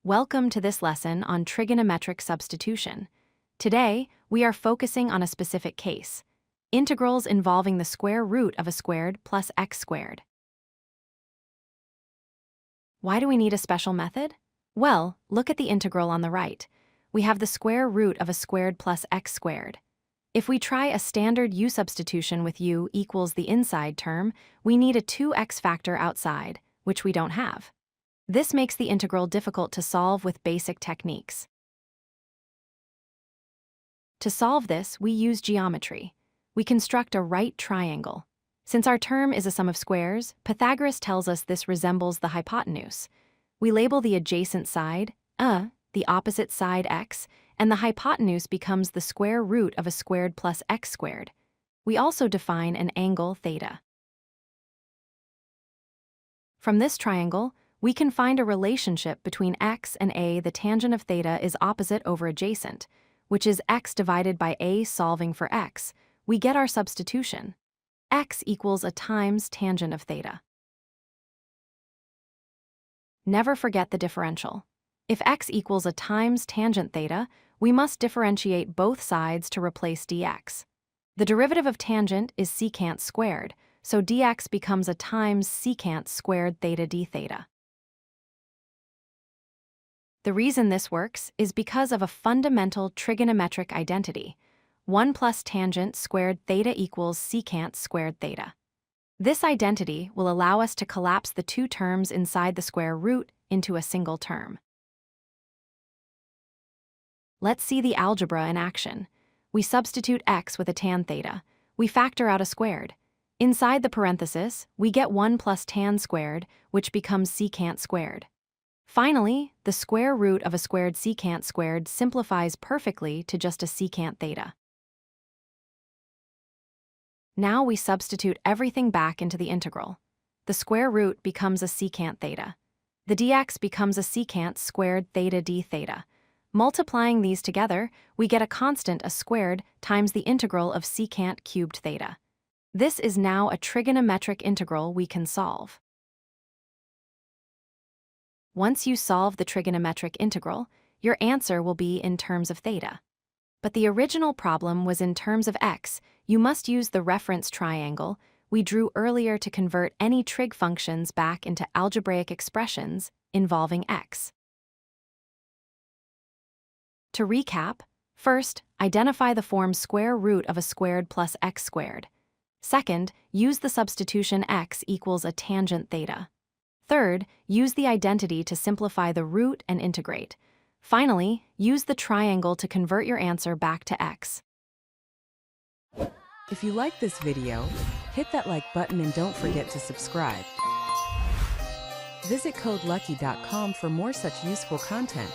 Welcome to this lesson on trigonometric substitution. Today, we are focusing on a specific case, integrals involving the square root of a squared plus x squared. Why do we need a special method? Well, look at the integral on the right. We have the square root of a squared plus x squared. If we try a standard u substitution with u equals the inside term, we need a 2x factor outside, which we don't have. This makes the integral difficult to solve with basic techniques. To solve this, we use geometry. We construct a right triangle. Since our term is a sum of squares, Pythagoras tells us this resembles the hypotenuse. We label the adjacent side, the opposite side x, and the hypotenuse becomes the square root of a squared plus x squared. We also define an angle theta. From this triangle, we can find a relationship between x and a. The tangent of theta is opposite over adjacent, which is x divided by a. Solving for x, we get our substitution. X equals a times tangent of theta. Never forget the differential. If x equals a times tangent theta, we must differentiate both sides to replace dx. The derivative of tangent is secant squared, so dx becomes a times secant squared theta d theta. The reason this works is because of a fundamental trigonometric identity. 1 plus tangent squared theta equals secant squared theta. This identity will allow us to collapse the two terms inside the square root into a single term. Let's see the algebra in action. We substitute x with a tan theta. We factor out a squared. Inside the parenthesis, we get 1 plus tan squared, which becomes secant squared. Finally, the square root of a squared secant squared simplifies perfectly to just a secant theta. Now we substitute everything back into the integral. The square root becomes a secant theta. The dx becomes a secant squared theta d theta. Multiplying these together, we get a constant a squared times the integral of secant cubed theta. This is now a trigonometric integral we can solve. Once you solve the trigonometric integral, your answer will be in terms of theta. But the original problem was in terms of x. You must use the reference triangle we drew earlier to convert any trig functions back into algebraic expressions involving x. To recap, first, identify the form square root of a squared plus x squared. Second, use the substitution x equals a tangent theta. Third, use the identity to simplify the root and integrate. Finally, use the triangle to convert your answer back to x. If you like this video, hit that like button and don't forget to subscribe. Visit codelucky.com for more such useful content.